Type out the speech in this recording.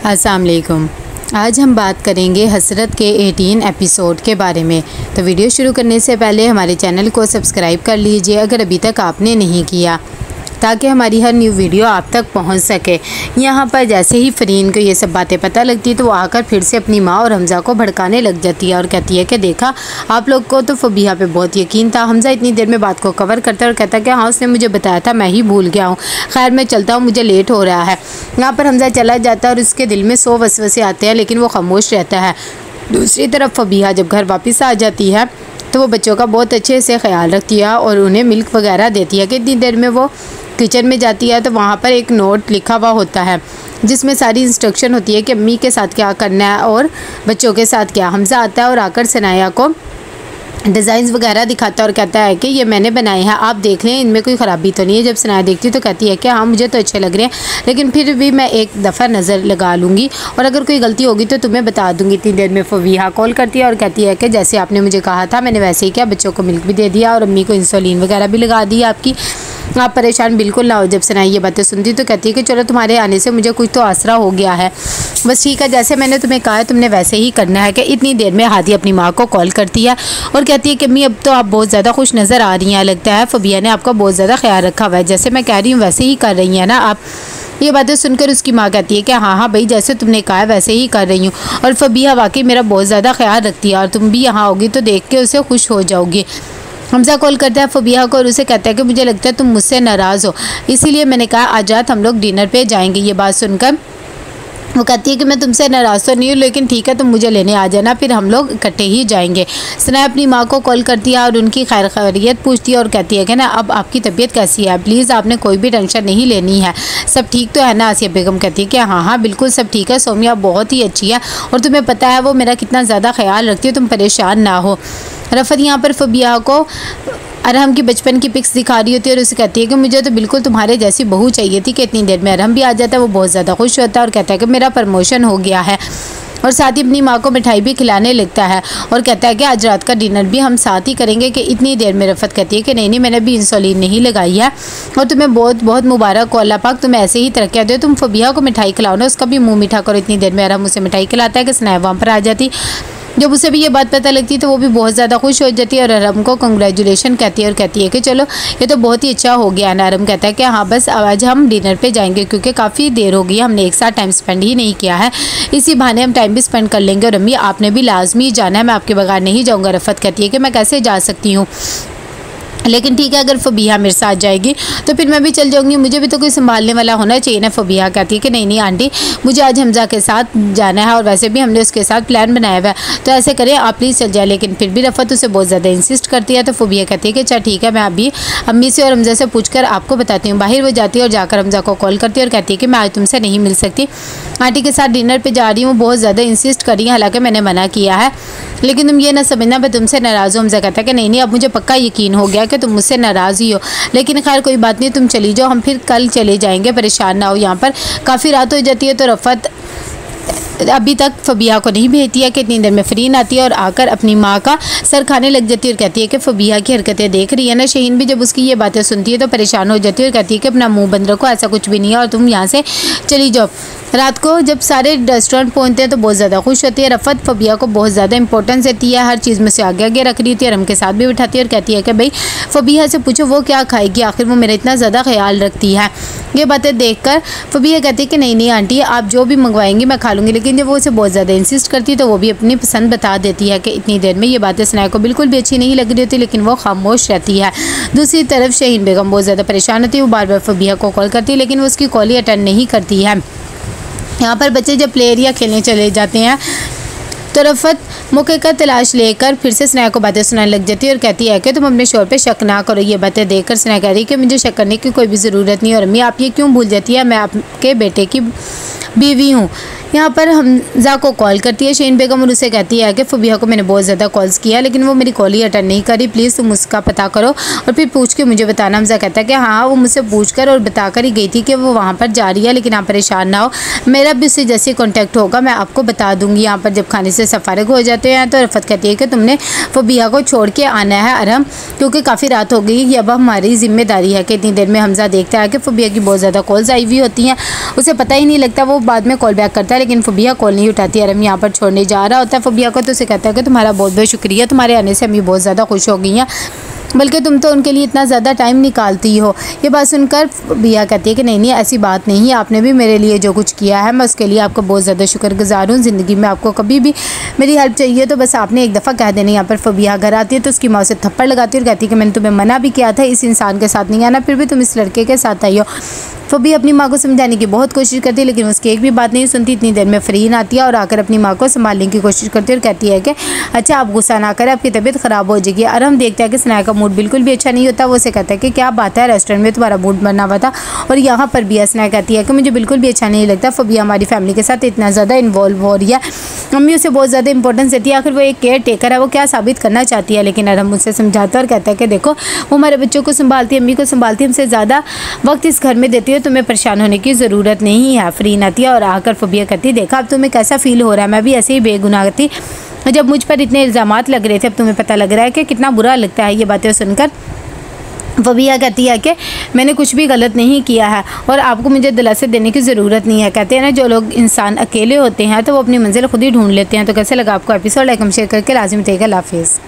अस्सलाम वालेकुम। आज हम बात करेंगे हसरत के 18 एपिसोड के बारे में। तो वीडियो शुरू करने से पहले हमारे चैनल को सब्सक्राइब कर लीजिए अगर अभी तक आपने नहीं किया, ताकि हमारी हर न्यू वीडियो आप तक पहुंच सके। यहाँ पर जैसे ही फ़रीन को ये सब बातें पता लगती तो वो आकर फिर से अपनी माँ और हमज़ा को भड़काने लग जाती है और कहती है कि देखा, आप लोग को तो फबीहा पे बहुत यकीन था। हमज़ा इतनी देर में बात को कवर करता है और कहता है कि हाँ, उसने मुझे बताया था, मैं ही भूल गया हूँ। खैर मैं चलता हूँ, मुझे लेट हो रहा है। यहाँ पर हमज़ा चला जाता है और उसके दिल में 100 वसवसे आते हैं, लेकिन वो खामोश रहता है। दूसरी तरफ फबीहा जब घर वापस आ जाती है तो वो बच्चों का बहुत अच्छे से ख्याल रखती है और उन्हें मिल्क वगैरह देती है। कि इतनी देर में वो किचन में जाती है तो वहाँ पर एक नोट लिखा हुआ होता है जिसमें सारी इंस्ट्रक्शन होती है कि अम्मी के साथ क्या करना है और बच्चों के साथ क्या। हमज़ा आता है और आकर सनाया को डिज़ाइंस वगैरह दिखाता है और कहता है कि ये मैंने बनाए हैं, आप देख लें, इनमें कोई ख़राबी तो नहीं है। जब सनाया देखती है तो कहती है कि हाँ, मुझे तो अच्छे लग रहे हैं, लेकिन फिर भी मैं एक दफ़ा नज़र लगा लूँगी और अगर कोई गलती होगी तो तुम्हें बता दूँगी। इतनी देर में फबीहा कॉल करती है और कहती है कि जैसे आपने मुझे कहा था मैंने वैसे ही किया, बच्चों को मिल्क भी दे दिया और अम्मी को इंसुलिन वगैरह भी लगा दी आपकी। आप परेशान बिल्कुल ना हो। जब सनाया ये बातें सुनती तो कहती है कि चलो, तुम्हारे आने से मुझे कुछ तो आसरा हो गया है। बस ठीक है, जैसे मैंने तुम्हें कहा है तुमने वैसे ही करना है। कि इतनी देर में हादी अपनी माँ को कॉल करती है और कहती है कि अम्मी अब तो आप बहुत ज़्यादा खुश नज़र आ रही हैं, लगता है फबीहा ने आपका बहुत ज़्यादा ख्याल रखा हुआ है, जैसे मैं कह रही हूँ वैसे ही कर रही हैं ना आप। ये बातें सुनकर उसकी माँ कहती है कि हाँ हाँ भाई, जैसे तुमने कहा है वैसे ही कर रही हूँ और फबीहा वाकई मेरा बहुत ज़्यादा ख्याल रखती है और तुम भी यहाँ आओगी तो देख के उसे खुश हो जाओगी। हमज़ा कॉल करता है फबीहा को और उसे कहता है कि मुझे लगता है तुम मुझसे नाराज़ हो, इसीलिए मैंने कहा आज रात हम लोग डिनर पे जाएंगे। ये बात सुनकर वो कहती है कि मैं तुमसे नाराज़ तो नहीं हूँ, लेकिन ठीक है, तुम मुझे लेने आ जाना, फिर हम लोग इकट्ठे ही जाएंगे। सनाया अपनी माँ को कॉल करती है और उनकी खैर खैरियत पूछती है और कहती है कि ना अब आपकी तबीयत कैसी है, प्लीज़ आपने कोई भी टेंशन नहीं लेनी है, सब ठीक तो है ना। आसिया बेगम कहती है कि हाँ हाँ बिल्कुल सब ठीक है, सोमिया बहुत ही अच्छी है और तुम्हें पता है वो मेरा कितना ज़्यादा ख्याल रखती है, तुम परेशान ना हो। रफ़त यहाँ पर फबीहा को अरहम की बचपन की पिक्स दिखा रही होती है और उसे कहती है कि मुझे तो बिल्कुल तुम्हारे जैसी बहू चाहिए थी। कि इतनी देर में अरहम भी आ जाता है, वो बहुत ज़्यादा खुश होता है और कहता है कि मेरा प्रमोशन हो गया है और साथ ही अपनी माँ को मिठाई भी खिलाने लगता है और कहता है कि आज रात का डिनर भी हम साथ ही करेंगे। कि इतनी देर में रफ़त कहती है कि नहीं, मैंने भी इंसुलिन नहीं लगाई है और तुम्हें बहुत बहुत मुबारक हो, अल्लाह पाक तुम्हें ऐसे ही तरक्की दे, तुम फबीहा को मिठाई खिलाओ ना, उसका भी मुँह मीठा करो। इतनी देर में अरहम उसे मिठाई खिलाता है कि सनाया वहाँ पर आ जाती। जब उसे भी ये बात पता लगती है तो वो भी बहुत ज़्यादा खुश हो जाती है और अरहम को कंग्रेचुलेशन कहती है और कहती है कि चलो ये तो बहुत ही अच्छा हो गया ना। अरहम कहता है कि हाँ बस आज हम डिनर पे जाएंगे क्योंकि काफ़ी देर हो गई, हमने एक साथ टाइम स्पेंड ही नहीं किया है, इसी बहाने हम टाइम भी स्पेंड कर लेंगे। और अम्मी आपने भी लाजमी जाना है, मैं आपके बगैर नहीं जाऊँगा। रफ़त कहती है कि मैं कैसे जा सकती हूँ, लेकिन ठीक है, अगर फबीहा मेरे साथ जाएगी तो फिर मैं भी चल जाऊंगी, मुझे भी तो कोई संभालने वाला होना चाहिए ना। फबीहा कहती है कि नहीं आंटी, मुझे आज हमज़ा के साथ जाना है और वैसे भी हमने उसके साथ प्लान बनाया हुआ है, तो ऐसे करें आप प्लीज़ चल जाए। लेकिन फिर भी रफ़त उसे बहुत ज़्यादा इंसिस्ट करती है तो फबीहा कहती है कि अच्छा ठीक है, मैं अभी अम्मी से और हमज़ा से पूछकर आपको बताती हूँ। बाहर वो जाती है और जाकर हमज़ा को कॉल करती है और कहती है कि मैं आज तुमसे नहीं मिल सकती, आंटी के साथ डिनर पर जा रही हूँ, बहुत ज़्यादा इंसिस्ट कर रही है, हालाँकि मैंने मना किया है, लेकिन तुम ये ना समझना मैं तुमसे नाराज़ हूँ। हमज़ा कहता है कि नहीं, अब मुझे पक्का यकीन हो गया कि तुम मुझसे नाराज़ ही हो, लेकिन खैर कोई बात नहीं, तुम चली जाओ, हम फिर कल चले जाएंगे, परेशान ना हो। यहाँ पर काफ़ी रात हो जाती है तो रफ़त अभी तक फबीहा को नहीं भेजती है कि इतनी देर में फ़रीन आती है और आकर अपनी माँ का सर खाने लग जाती है और कहती है कि फबीहा की हरकतें देख रही है ना। शहीन भी जब उसकी ये बातें सुनती है तो परेशान हो जाती है और कहती है कि अपना मुंह बंद रखो, ऐसा कुछ भी नहीं है और तुम यहाँ से चली जाओ। रात को जब सारे रेस्टोरेंट पहुँचते हैं तो बहुत ज़्यादा खुश होती है। रफ़त फबीहा को बहुत ज़्यादा इंपॉर्टेंस देती है, हर चीज़ में से आगे आगे रख रही होती है और उनके साथ भी बिठाती है और कहती है कि भाई फबीहा से पूछो वो क्या खाएगी, आखिर वो मेरा इतना ज़्यादा ख्याल रखती है। ये बातें देखकर फबीहा कहती है कि नहीं आंटी, आप जो भी मंगवाएंगी मैं खा लूँगी, लेकिन जब वो उसे बहुत ज़्यादा इंसिस्ट करती है तो वो भी अपनी पसंद बता देती है। कि इतनी देर में ये बातें सनाया को बिल्कुल भी अच्छी नहीं लग रही होती, लेकिन वो खामोश रहती है। दूसरी तरफ शहीन बेगम बहुत ज़्यादा परेशान होती है, वो बार बार फबीहा को कॉल करती है लेकिन वो उसकी कॉल ही अटेंड नहीं करती है। यहाँ पर बच्चे जब प्ले एरिया खेलने चले जाते हैं तो रफ़त मौके का तलाश लेकर फिर से सनाया को बातें सुनाने लग जाती है और कहती है कि तुम अपने शोर पे शक ना करो। ये बातें देखकर सनाया कह रही है कि मुझे शक करने की कोई भी ज़रूरत नहीं, और अम्मी आप ये क्यों भूल जाती है, मैं आपके बेटे की बीवी हूँ। यहाँ पर हमज़ा को कॉल करती है शहीन बेगम और उसे कहती है कि फबीहा को मैंने बहुत ज़्यादा कॉल्स किया लेकिन वो मेरी कॉल ही अटेंड नहीं करी, प्लीज़ तुम उसका पता करो और फिर पूछ के मुझे बताना। हमज़ा कहता है कि हाँ, वो मुझसे पूछ कर और बता कर ही गई थी कि वो वहाँ पर जा रही है, लेकिन आप परेशान ना हो, मेरा भी उससे जैसे कॉन्टैक्ट होगा मैं आपको बता दूँगी। यहाँ पर जब खाने से फारिग हो जाते हैं तो रफ़त कहती है कि तुमने फबीहा को छोड़ के आना है अरहम, क्योंकि काफ़ी रात हो गई, अब हमारी जिम्मेदारी है। कि इतनी देर में हमज़ा देखता है कि फबीहा की बहुत ज़्यादा कॉल्स आई हुई होती हैं, उसे पता ही नहीं लगता, वो बाद में कॉल बैक करता है है, लेकिन फबिया कॉल नहीं उठाती। अरम यहाँ पर छोड़ने जा रहा होता है फबिया को, तो उसे कहता है कि तुम्हारा बहुत बहुत शुक्रिया, तुम्हारे आने से अम्मी बहुत ज़्यादा खुश हो गई हैं, बल्कि तुम तो उनके लिए इतना ज़्यादा टाइम निकालती हो। ये बात सुनकर फबिया कहती है कि नहीं ऐसी बात नहीं है, आपने भी मेरे लिए जो कुछ किया है मैं उसके लिए आपका बहुत ज़्यादा शुक्रगुजार हूँ। ज़िंदगी में आपको कभी भी मेरी हेल्प चाहिए तो बस आपने एक दफ़ा कह देना। यहाँ पर फबिया घर आती है तो उसकी माँ से थप्पड़ लगाती है और कहती है कि मैंने तुम्हें मना भी किया था इस इंसान के साथ नहीं आना, फिर भी तुम इस लड़के के साथ आई हो। फबिया अपनी माँ को समझाने की बहुत कोशिश करती है, लेकिन उसकी एक भी बात नहीं सुनती। इतनी देर में फरीन आती है और आकर अपनी माँ को संभालने की कोशिश करती है और कहती है कि अच्छा आप गुस्सा ना करें, आपकी तबीयत ख़राब हो जाएगी। अरम देखता है कि सनाया का मूड बिल्कुल भी अच्छा नहीं होता। वो उसे कहता है कि क्या बात है, रेस्टोरेंट में तुम्हारा मूड बना हुआ था और यहाँ पर भी सनाया कहती है कि मुझे बिल्कुल भी अच्छा नहीं लगता। फबिया हमारी फैमिली के साथ इतना ज़्यादा इन्वॉल्व हो रही है, मम्मी उसे बहुत ज़्यादा इंपॉर्टेंस देती है, आखिर वो एक केयर टेकर है, वो क्या साबित करना चाहती है। लेकिन अरम मुझसे समझाता है और कहता है कि देखो वो हमारे बच्चों को संभालती है, अम्मी को संभालती है, हमसे ज़्यादा वक्त इस घर में देती है, तुम्हें परेशान होने की ज़रूरत नहीं है। फरीन आती है और आकर फबिया कहती है देखा अब तुम्हें कैसा फील हो रहा है, मैं भी ऐसे ही बेगुनाह थी जब मुझ पर इतने इल्ज़ामात लग रहे थे, अब तुम्हें पता लग रहा है कि कितना बुरा लगता है। ये बातें सुनकर फबिया कहती है कि मैंने कुछ भी गलत नहीं किया है और आपको मुझे दिलासा देने की ज़रूरत नहीं है। कहते हैं ना जो लोग इंसान अकेले होते हैं तो वो अपनी मंजिल खुद ही ढूंढ लेते हैं। तो कैसे लगा आपको एपिसोड, लाइक शेयर करके लाजिम बताइएगा। अल्लाह हाफिज़।